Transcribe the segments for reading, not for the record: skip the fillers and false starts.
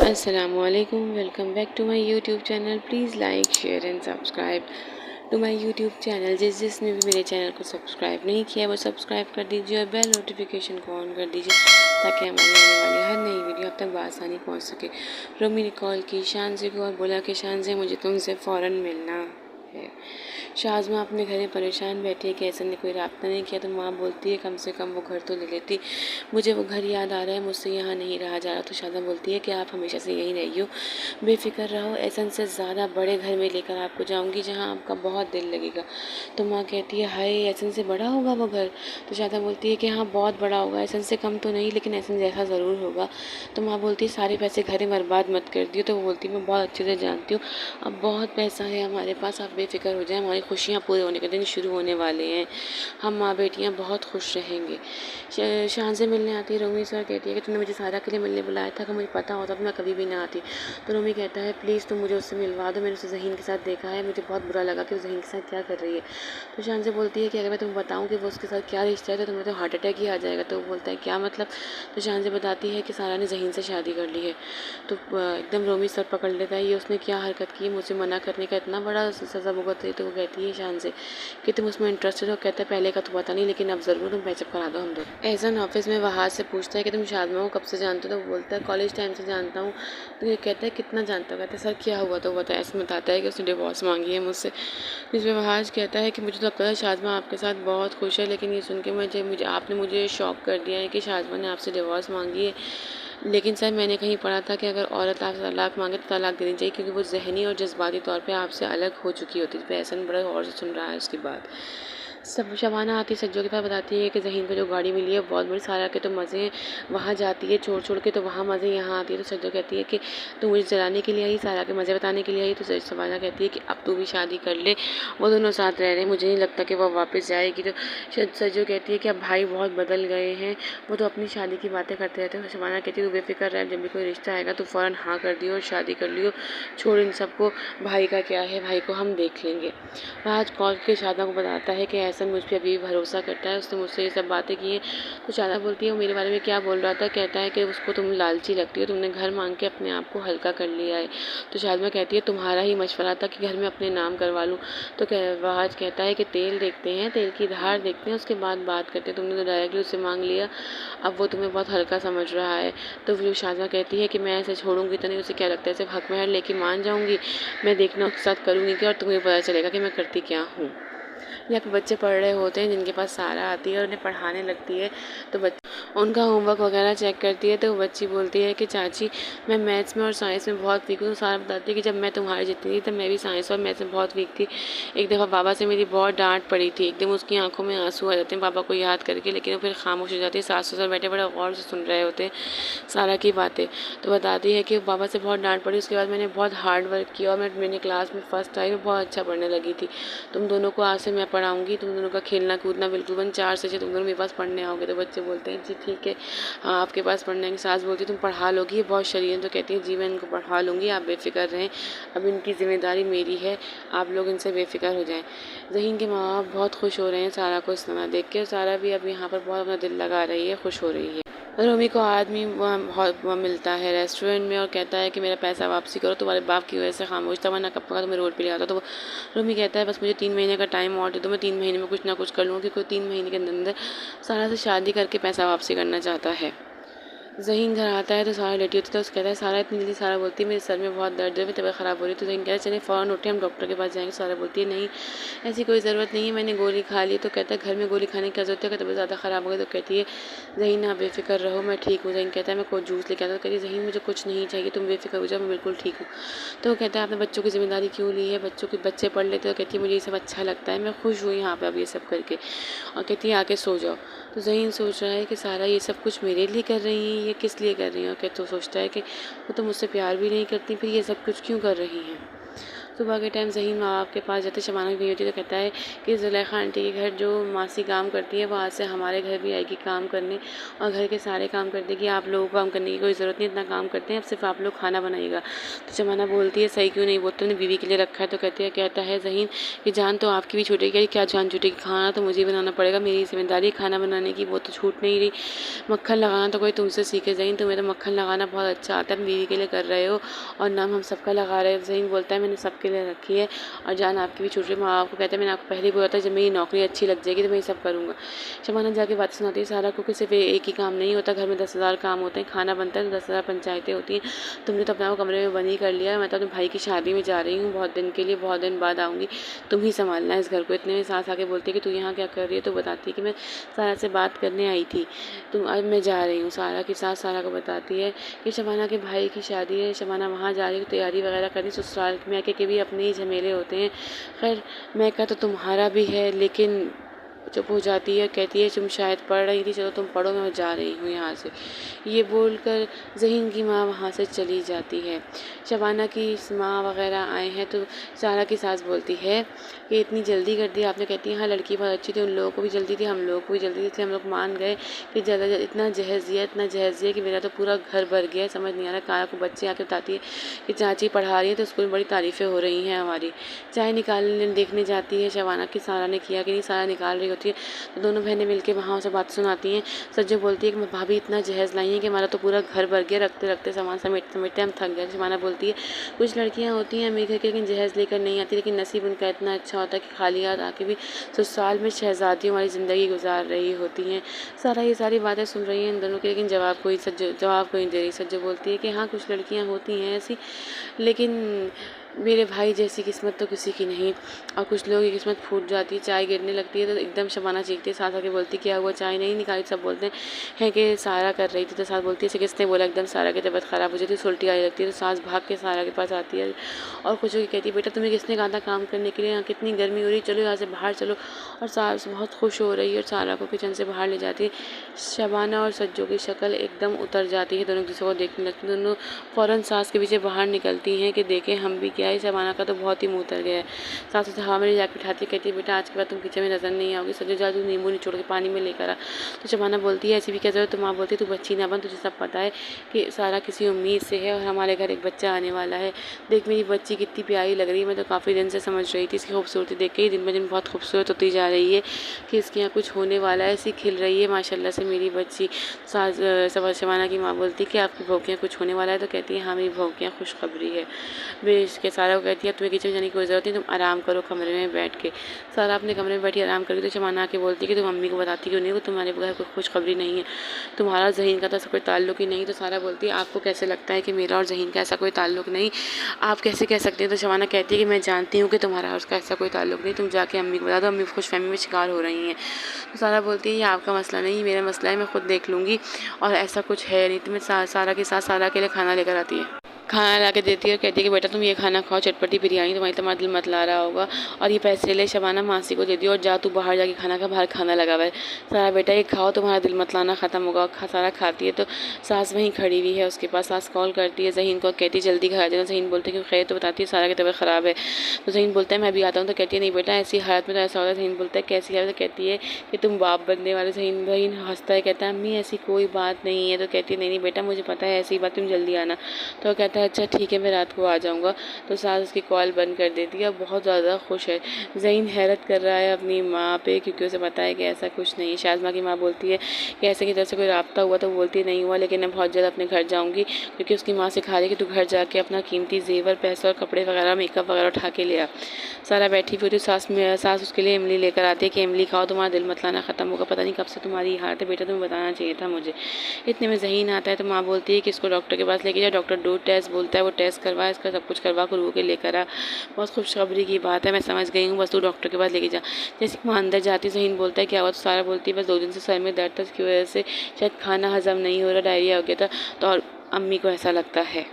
Assalamualaikum, welcome back to my YouTube channel. Please like share and subscribe to my YouTube channel. जिसने भी मेरे channel को subscribe नहीं किया वो सब्सक्राइब कर दीजिए और बेल नोटिफिकेशन को ऑन कर दीजिए ताकि हमारी आने वाली हर नई वीडियो आप तक बआसानी पहुंच सके। रोमी ने कॉल की शानज़े को और बोला कि शानज़े मुझे तुमसे फ़ौरन मिलना है। शाज़मा अपने घर में परेशान बैठी है कि ऐसा ने कोई राब्ता नहीं किया, तो माँ बोलती है कम से कम वो घर तो ले लेती। मुझे वो घर याद आ रहा है, मुझसे यहाँ नहीं रहा जा रहा। तो शाज़मा बोलती है कि आप हमेशा से यहीं रही हो, बेफ़िक्र रहो, ऐसा से ज़्यादा बड़े घर में लेकर आपको जाऊँगी जहाँ आपका बहुत दिल लगेगा। तो माँ कहती है हाय ऐसा से बड़ा होगा वो घर। तो शाज़मा बोलती है कि हाँ बहुत बड़ा होगा, ऐसा से कम तो नहीं लेकिन ऐसा जैसा ज़रूर होगा। तो माँ बोलती है सारे पैसे घर में बर्बाद मत कर दियो। तो वो बोलती है मैं बहुत अच्छे से जानती हूँ, अब बहुत पैसा है हमारे पास, आप बेफ़िक्र हो जाए, हमारी खुशियाँ पूरे होने के दिन शुरू होने वाले हैं, हम माँ बेटियाँ बहुत खुश रहेंगे। शान से मिलने आती है रोमी सर, कहती है कि तुमने मुझे सारा के लिए मिलने बुलाया था, अगर मुझे पता होता तो मैं कभी भी ना आती। तो रोमी कहता है प्लीज़ तुम मुझे उससे मिलवा दो, मैंने उसे ज़हीन के साथ देखा है, मुझे बहुत बुरा लगा कि वो ज़हीन के साथ क्या कर रही है। तो शान से बोलती है कि अगर मैं तुम्हें बताऊँ कि वो उसके साथ क्या रिश्ता है तो तुम्हें तो हार्ट अटैक ही आ जाएगा। तो वो बोलता है क्या मतलब। तो शान से बताती है कि सारा ने ज़हीन से शादी कर ली है। तो एकदम रोमी सर पकड़ लेता है, ये उसने क्या हरकत की, मुझे मना करने का इतना बड़ा सज़ा भुगत रही। तो वो कहती है शान से कि तुम उसमें इंटरेस्टेड हो। कहता है पहले का तो पता नहीं लेकिन अब ज़रूर तुम पैचअप करा दो हम दो। एहसन ऑफिस में वहाज से पूछता है कि तुम शाज़मा को कब से जानते हो। तो वो बोलता है कॉलेज टाइम से जानता हूँ। तो ये कहता है कितना जानता हो। कहता है सर क्या हुआ। तो वो बताता है कि उसने डिवोर्स मांगी है मुझसे। जिसमें वहाज कहता है कि मुझे तो लगता है शाज़मा आपके साथ बहुत खुश है, लेकिन ये सुन के मुझे आपने मुझे शॉक कर दिया है कि शाज़मा ने आपसे डिवोर्स मांगी है। लेकिन सर मैंने कहीं पढ़ा था कि अगर औरत आपसे तलाक मांगे तो तलाक देनी चाहिए, क्योंकि वो ज़हनी और जज्बाती तौर पे आपसे अलग हो चुकी होती है। तो एहसन बड़ा गौर से सुन रहा है उसकी बात। सब शबाना आती सज्जो के पास, बताती है कि ज़हीन को जो गाड़ी मिली है बहुत बड़ी, सारा के तो मज़े हैं, वहाँ जाती है छोड़ छोड़ के, तो वहाँ मज़े यहाँ आती है। तो सज्जो कहती है कि तू मुझे जलाने के लिए आई, सारा के मज़े बताने के लिए आई। तो शबाना कहती है कि अब तू भी शादी कर ले, वो दोनों साथ रह रहे हैं, मुझे नहीं लगता कि वो वापस जाएगी। तो सज्जो कहती है कि अब भाई बहुत बदल गए हैं, वो तो अपनी शादी की बातें करते रहते हैं। शबाना कहती है तू बेफिक्र रह, जब भी कोई रिश्ता आएगा तो फ़ौरन हाँ कर दियो और शादी कर लियो, छोड़ इन सबको, भाई का क्या है, भाई को हम देख लेंगे। आज कॉल के शादा को बताता है कि ऐसा मुझ पर अभी भी भरोसा करता है, उसने मुझसे ये सब बातें की हैं। तो शादा बोलती है वो मेरे बारे में क्या बोल रहा था। कहता है कि उसको तुम लालची लगती हो, तुमने घर मांग के अपने आप को हल्का कर लिया है। तो शादमा कहती है तुम्हारा ही मशवरा था कि घर में अपने नाम करवा लूँ। तो वहाज कहता है कि तेल देखते हैं, तेल की धार देखते हैं, उसके बाद बात करते हैं, तुमने तो डायरेक्टली उससे मांग लिया, अब वो तुम्हें बहुत हल्का समझ रहा है। तो फिर शादमा कहती है कि मैं ऐसे छोड़ूंगी तो नहीं, उसे क्या लगता है सिर्फ हक महर लेके मान जाऊंगी, मैं देखना उसके साथ करूँगी क्या और तुम्हें पता चलेगा कि मैं करती क्या हूँ। यहाँ पे बच्चे पढ़ रहे होते हैं जिनके पास सारा आती है और उन्हें पढ़ाने लगती है। तो उनका होमवर्क वगैरह चेक करती है। तो बच्ची बोलती है कि चाची मैं मैथ्स में और साइंस में बहुत वीक हूँ। तो सारा बताती है कि जब मैं तुम्हारी जितनी थी तब मैं भी साइंस और मैथ्स में बहुत वीक थी। एक दफ़ा बाबा से मेरी बहुत डांट पड़ी थी, एकदम उसकी आंखों में आंसू आ जाते हैं पापा को याद करके, लेकिन वो फिर खामोश हो जाती है। सास ससुर बैठे बड़े गौर से सुन रहे होते हैं सारा की बातें। तो बताती है कि बाबा से बहुत डांट पड़ी, उसके बाद मैंने बहुत हार्ड वर्क किया और मैंने क्लास में फर्स्ट आई, मैं बहुत अच्छा पढ़ने लगी थी। तुम दोनों को आज से मैं पढ़ाऊँगी, तुम दोनों का खेलना कूदना बिल्कुल बंद, 4 से 6 तुम दोनों मेरे पास पढ़ने आओगे। तो बच्चे बोलते हैं जी ठीक है, हाँ आपके पास पढ़ने आएंगे। सास बोलती तुम पढ़ा लोगी, ये बहुत शरीर है। तो कहती है जी मैं इनको पढ़ा लूँगी, आप बेफिक्र रहें, अब इनकी ज़िम्मेदारी मेरी है, आप लोग इनसे बेफिक्र हो जाएं। ज़हीन के माँ बाप बहुत खुश हो रहे हैं सारा को इस तरह देख के, और सारा भी अब यहाँ पर बहुत अपना दिल लगा रही है, खुश हो रही है। रोमी को आदमी वहाँ मिलता है रेस्टोरेंट में और कहता है कि मेरा पैसा वापसी करो, तुम्हारे बाप की वजह से खामोश था, वरना कब का तुम्हें रोड पे ले आता। तो रोमी कहता है बस मुझे 3 महीने का टाइम और दे दो, मैं 3 महीने में कुछ ना कुछ कर लूँगी, क्योंकि 3 महीने के अंदर सारा से शादी करके पैसा वापसी करना चाहता है। ज़हीन घर आता है तो सारा लेटी होती है। तो उसका कहता है सारा इतनी जल्दी। सारा बोलती है मेरे सर में बहुत दर्द है, मेरी तबीयत ख़राब हो रही है। तो ज़हीन कहता है चलिए फ़ौरन उठे हम डॉक्टर के पास जाएंगे। सारा बोलती है नहीं ऐसी कोई ज़रूरत नहीं है, मैंने गोली खा ली। तो कहता है घर में गोली खाने की क्या ज़रूरत है, अगर तबीयत ज़्यादा ख़राब हो गई। तो कहती है ज़हीन आप बेफिक्र रहो, मैं ठीक हूँ। ज़हीन कहता है मैं कोई जूस लेके आता। तो कहती है ज़हीन मुझे कुछ नहीं चाहिए, तुम बेफिक्र हो जाओ, मैं बिल्कुल ठीक हूँ। तो वो कहता है आपने बच्चों की जिम्मेदारी क्यों ली है, बच्चों के बच्चे पढ़ लेते। तो कहती है मुझे ये सब अच्छा लगता है, मैं खुश हुई यहाँ पर अब ये सब करके। और कहती है आके सो जाओ। तो ज़हीन सोच रहा है कि सारा ये सब कुछ मेरे लिए कर रही हैं, ये किस लिए कर रही हैं। और तो सोचता है कि वो तो मुझसे प्यार भी नहीं करती, फिर ये सब कुछ क्यों कर रही हैं। सुबह के टाइम ज़हीन माँ बाप के पास जाते, शबाना की गई होती है, तो कहता है कि ज़ुलेखा आंटी के घर जो मासी काम करती है वहाँ से हमारे घर भी आएगी काम करने और घर के सारे काम कर देगी, आप लोगों को काम करने की कोई ज़रूरत नहीं, इतना काम करते हैं, अब सिर्फ आप लोग खाना बनाइएगा। तो शबाना बोलती है सही क्यों नहीं, वो तुमने बीवी के लिए रखा है। तो कहता है ज़हीन कि जान तो आपकी भी छूटेगी, क्या जान छूटेगी, खाना तो मुझे बनाना पड़ेगा, मेरी जिम्मेदारी खाना बनाने की, वो तो छूट नहीं रही। मक्खन लगाना तो कोई तुमसे सीखे ज़हीन, तुम्हें तो मक्खन लगाना बहुत अच्छा आता है, बीवी के लिए कर रहे हो और नाम हम सबका लगा रहे हो। ज़हीन बोलता है मैंने सबके लिए रखी है और जान आपकी भी छूट रही है। माँ बाप को कहता है मैंने आपको पहले ही बोला था जब मेरी नौकरी अच्छी लग जाएगी तो मैं ये सब करूँगा। शबाना जाके बात सुनाती है सारा को कि सिर्फ एक ही काम नहीं होता, घर में 10,000 काम होते हैं, खाना बनता है तो 10,000 पंचायतें होती हैं। तुमने तो अपना वो कमरे में बंद ही कर लिया है, मैं तो अपने भाई की शादी में जा रही हूँ बहुत दिन के लिए, बहुत दिन बाद आऊँगी, तुम ही संभालना है इस घर को। इतने में सास आके बोलती है कि तू यहाँ क्या कर रही है, तो बताती है कि मैं सारा से बात करने आई थी, तुम अब मैं जा रही हूँ। सारा की सास सारा को बताती है कि शबाना के भाई की शादी है, शबाना वहाँ जा रही है, तैयारी वगैरह करनी, ससुराल में आके के भी अपने ही झमेले होते हैं। खैर मैं का तो तुम्हारा भी है, लेकिन चुप हो जाती है, कहती है तुम शायद पढ़ रही थी, चलो तुम पढ़ो, मैं जा रही हूँ यहाँ से। ये बोलकर ज़हीन की माँ वहाँ से चली जाती है। शबाना की माँ वगैरह आए हैं तो सारा की सास बोलती है कि इतनी जल्दी कर दी आपने। कहती है हाँ लड़की बहुत अच्छी थी, उन लोगों को भी जल्दी थी, हम लोगों को भी जल्दी थी, हम लोग मान गए कि ज़्यादा इतना जहेज़ दिया कि मेरा तो पूरा घर भर गया, समझ नहीं आ रहा। काया को बच्चे आके बताती है कि चाची पढ़ा रही है तो स्कूल में बड़ी तारीफ़ें हो रही हैं हमारी। चाय निकालने देखने जाती है शबाना कि सारा ने किया कि नहीं, सारा निकाल रही होती है तो दोनों बहनें मिलकर वहाँ उसे बात सुनाती हैं। सज्जो बोलती है कि मैं भाभी इतना जहेज़ लाई है कि हमारा तो पूरा घर भर गया, रखते रखते सामान समेटते समेटते हम थक गए। शबाना बोलती है कुछ लड़कियाँ होती हैं अमीर घर की लेकिन जहेज़ लेकर नहीं आती, लेकिन नसीब उनका इतना अच्छा होता है कि खाली हाथ आके भी ससुराल में शहजादियों वाली ज़िंदगी गुजार रही होती हैं। सारा ये सारी बातें सुन रही हैं इन दोनों की, लेकिन जवाब कोई नहीं दे रही। सज्जो बोलती है कि हाँ कुछ लड़कियाँ होती हैं ऐसी, लेकिन मेरे भाई जैसी किस्मत तो किसी की नहीं। और कुछ लोगों की किस्मत फूट जाती है, चाय गिरने लगती है तो एकदम शबाना चीखती है, सास आके बोलती क्या हुआ, चाय नहीं निकाली। सब बोलते हैं कि सारा कर रही थी, तो सास बोलती है इसे किसने बोला। एकदम सारा की तबीयत ख़राब हो जाती है, उल्टी आने लगती है, तो सास भाग के सारा के पास आती है और कुछ की कहती है बेटा तुम्हें किसने कहा था काम करने के लिए, यहाँ कितनी गर्मी हो रही, चलो यहाँ से बाहर चलो। और सास बहुत खुश हो रही है और सारा को किचन से बाहर ले जाती है। शबाना और सज्जो की शक्ल एकदम उतर जाती है, दोनों एक दूसरे को देखने लगती है। दोनों फ़ौरन सास के पीछे बाहर निकलती हैं कि देखें हम भी क्या है। शबाना का तो बहुत ही मुँह उतर गया है। सास उसे हवा में जाके उठाती कहती है बेटा आज के बाद तुम किचन में नजर नहीं आओगी, सज्जो जा तू नींबू निचोड़ के पानी में लेकर आ। तो शबाना बोलती है ऐसी भी क्या जरूरत, तो माँ बोलती है तू बच्ची ना बन, तुझे सब पता है कि सारा किसी उम्मीद से है और हमारे घर एक बच्चा आने वाला है। देख मेरी बच्ची कितनी प्यारी लग रही है, मैं तो काफ़ी दिन से समझ रही थी, इसकी खूबसूरती देख के ही दिन ब दिन बहुत खूबसूरत होती जा रही है कि इसके यहाँ कुछ होने वाला है, ऐसी खिल रही है माशाल्लाह से मेरी बच्ची। सास शबाना की माँ बोलती है कि आपकी बहू के यहाँ कुछ होने वाला है, तो कहती है हाँ मेरी बहू के यहाँ खुशखबरी है। वे इसके सारा को कहती है तुम्हें किचन जाने की कोई ज़रूरत नहीं, तुम आराम करो कमरे में बैठ के। सारा अपने कमरे में बैठी आराम करती, तो शबाना आके बोलती है कि तुम मम्मी को बताती क्यों नहीं हो, तुम्हारे घर कोई खुशखबरी नहीं है, तुम्हारा ज़हीन का तो ऐसा कोई ताल्लुक ही नहीं। तो सारा बोलती है आपको कैसे लगता है कि मेरा और ज़हीन का ऐसा कोई ताल्लुक नहीं, आप कैसे कह सकते हैं। तो शबाना कहती है कि मैं जानती हूँ कि तुम्हारा और उसका ऐसा कोई ताल्लुक नहीं, तुम जाके अम्मी को बता दो, अम्मी खुशफहमी में शिकार हो रही हैं। तो सारा बोलती है ये आपका मसला नहीं, मेरा मसला है, मैं खुद देख लूँगी और ऐसा कुछ है नहीं। तो मैं सारा के साथ सारा के लिए खाना लेकर आती है, खाना ला के देती है और कहती है कि बेटा तुम ये खाना खाओ, चटपटी बिरयानी, तुम्हारा दिल मत ला रहा होगा, और ये पैसे ले शबाना मासी को दे दियो और जा तू बाहर जाके खाना खा, बाहर खाना लगा हुआ है। सारा बेटा ये खाओ, तुम्हारा दिल मत लाना ख़त्म होगा। सारा खाती है तो सास वहीं खड़ी हुई है उसके पास। सास कॉल करती है ज़हीन को, कहती है जल्दी घर आ जाना। ज़हीन बोलते हैं कि खैर, तो बताती है सारा की तबीयत ख़राब है। तो ज़हीन बोलता है मैं अभी आता हूँ। तो कहती है नहीं बेटा ऐसी हालत में तो ऐसा होता है। ज़हीन बोलता है कैसी हालत, तो कहती है कि तुम बाप बनने वाले। ज़हीन हंसता है, कहता है अम्मी ऐसी कोई बात नहीं है। तो कहती है नहीं बेटा मुझे पता है ऐसी बात, तुम जल्दी आना। तो कहता है अच्छा ठीक है मैं रात को आ जाऊँगा। तो सास उसकी कॉल बंद कर देती है, बहुत ज़्यादा खुश है। ज़हीन हैरत कर रहा है अपनी माँ पे, क्योंकि उसे पता है कि ऐसा कुछ नहीं है। शाज़मा की माँ बोलती है कि ऐसे की तरह से कोई राब्ता हुआ, तो बोलती नहीं हुआ, लेकिन मैं बहुत जल्द अपने घर जाऊँगी, क्योंकि उसकी माँ सिखा रही है कि तू घर जाके अपना कीमती जेवर पैसा और कपड़े वगैरह मेकअप वगैरह उठा के ले आ। सारा बैठी हुई थी, सास उसके लिए इमली लेकर आती है कि इमली खाओ, तुम्हारा दिल मत लाना ख़त्म होगा, पता नहीं कब से तुम्हारी हालत है बेटा, तुम्हें बताना चाहिए था मुझे। इतने में ज़हीन आता है तो माँ बोलती है कि इसको डॉक्टर के पास लेके जाओ। डॉक्टर 2 टेस्ट बोलता है, वो टेस्ट करवा, इसका सब कुछ करवा कर वो के लेकर आ। बहुत खुशखबरी की बात है, मैं समझ गई हूँ, बस तू डॉक्टर के पास लेके जा। जैसे कि वहाँ अंदर जाती ज़हीन बोलता है क्या हुआ, तो सारा बोलती है बस 2 दिन से सर में दर्द था, इसकी वजह से शायद खाना हज़म नहीं हो रहा, डायरिया हो गया था, तो और अम्मी को ऐसा लगता है।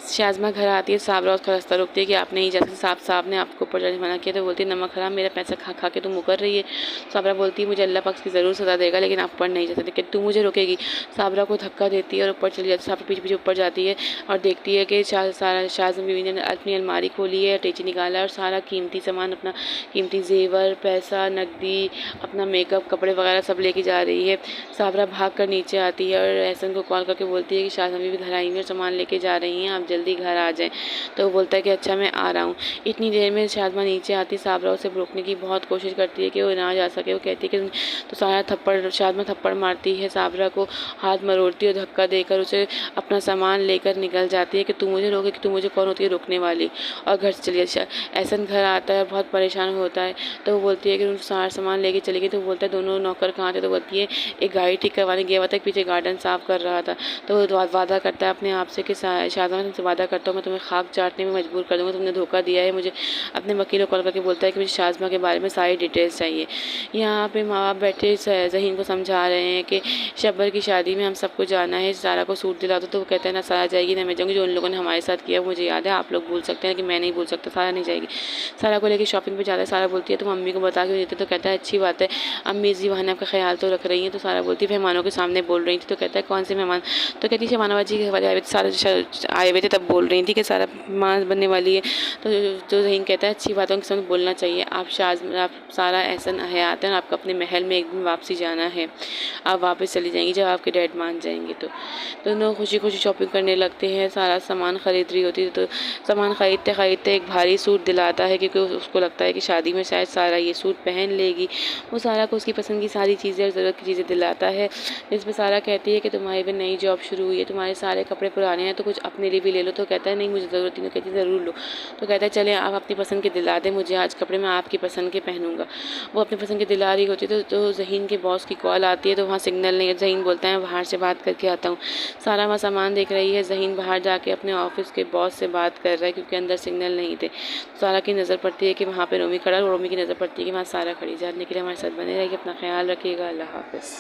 शाज़मा घर आती है, साबरा उसका रास्ता रोकती है कि आप नहीं जा सकते, साहब ने आपको ऊपर जाने से मना किया। तो बोलती है नमक हराम, मेरा पैसा खा खा के तुम मुकर रही है। साबरा बोलती है मुझे अल्लाह पाक की ज़रूर सज़ा देगा, लेकिन आप ऊपर नहीं जा सकते, कि तू मुझे रोकेगी। साबरा को धक्का देती है और ऊपर चली जाती है। साबरा पीछे पीछे ऊपर जाती है और देखती है कि शाज़मा बीवी ने अपनी अलमारी खोली है, टेची निकाला है और सारा कीमती सामान, अपना कीमती जेवर, पैसा, नकदी, अपना मेकअप, कपड़े वगैरह सब लेके जा रही है। साबरा भाग कर नीचे आती है और एहसन को कॉल करके बोलती है कि शाज़मा बीवी घर आई हुई है, सामान लेके जा रही हैं, आप जल्दी घर आ जाएं। तो वो बोलता है कि अच्छा मैं आ रहा हूँ। इतनी देर में शाज़मा नीचे आती, साबरा उसे रोकने की बहुत कोशिश करती है कि वो ना जा सके। वो कहती है कि तो सारा थप्पड़, शाज़मा थप्पड़ मारती है साबरा को, हाथ मरोड़ती है, धक्का देकर उसे अपना सामान लेकर निकल जाती है कि तू मुझे रोके, कि तू मुझे कौन होती है रोकने वाली, और घर से चली जाती है। एहसन घर आता है, बहुत परेशान होता है। तो वो बोलती है कि तुम सारा सामान लेके चली गई। तो वो बोलता है दोनों नौकर कहाँ थे। तो बोलती है एक गाड़ी ठीक करवाने गया हुआ था, पीछे गार्डन साफ कर रहा था। तो वो वादा करता है अपने आप से कि शाज़मा मैं तुमसे वादा करता हूँ, मैं तुम्हें खाक चाटने में मजबूर कर दूँगा, तुमने धोखा दिया है मुझे। अपने वकील को कॉल करके बोलता है कि मुझे शाज़मा के बारे में सारी डिटेल्स चाहिए। यहाँ पे माँ बाप बैठे ज़हीन को समझा रहे हैं कि शब्बर की शादी में हम सबको जाना है, सारा को सूट दिला दो। तो वो कहता है ना सारा जाएगी ना मैं जाऊँगी, जो उन लोगों ने हमारे साथ किया मुझे याद है, आप लोग भूल सकते हैं लेकिन मैं नहीं भूल सकता, सारा नहीं जाएगी। सारा को लेकर शॉपिंग पे जाता है। सारा बोलती है तुम अम्मी को बता के देते। तो कहता है अच्छी बात है, अम्मी इसी बहाने आपका ख्याल तो रख रही हैं। तो सारा बोलती है मेहमानों के सामने बोल रही थी। तो कहता है कौन से मेहमान। तो कहती है शबानाबाजी के हवाले आए हुए थे, सारा आए हुए थे तब बोल रही थी कि सारा माँ बनने वाली है। तो जो ज़हीन कहता है अच्छी बातों के सामने बोलना चाहिए, आप सारा एहसन हयात है, आपको अपने महल में एक दिन वापसी जाना है, आप वापस चली जाएंगी जब आपके डैड मान जाएंगे। तो दोनों खुशी खुशी शॉपिंग करने लगते हैं। सारा सामान खरीद रही होती है। तो सामान खरीदते खरीदते एक भारी सूट दिलाता है, क्योंकि उसको लगता है कि शादी में शायद सारा ये सूट पहन लेगी। वो सारा को उसकी पसंद की सारी चीज़ें और ज़रूरत की चीज़ें दिलाता है। जिसमें सारा कहती है कि तुम्हारी भी नई जॉब शुरू हुई है, तुम्हारे सारे कपड़े पुराने हैं, तो कुछ अपने लिए भी ले लो। तो कहता है नहीं मुझे ज़रूरत नहीं। कहती ज़रूर लो। तो कहता है चले आप अपनी पसंद के दिला दें मुझे, आज कपड़े मैं आपकी पसंद के पहनूंगा। वो अपनी पसंद के दिला रही होती है। तो ज़हीन के बॉस की कॉल आती है। तो वहाँ सिग्नल नहीं है। ज़हीन बोलता है बाहर से बात करके आता हूँ। सारा वहाँ सामान देख रही है। ज़हीन बाहर जाके अपने ऑफिस के बॉस से बात कर रहा है, क्योंकि अंदर सिग्नल नहीं थे। सारा की नज़र पड़ती है कि वहाँ पे रोमी खड़ा है, और रोमी की नज़र पड़ती है कि वहाँ सारा खड़ी। जानने के लिए हमारे साथ बने रहेगी, अपना ख्याल रखिएगा, अल्लाह हाफ़िज़।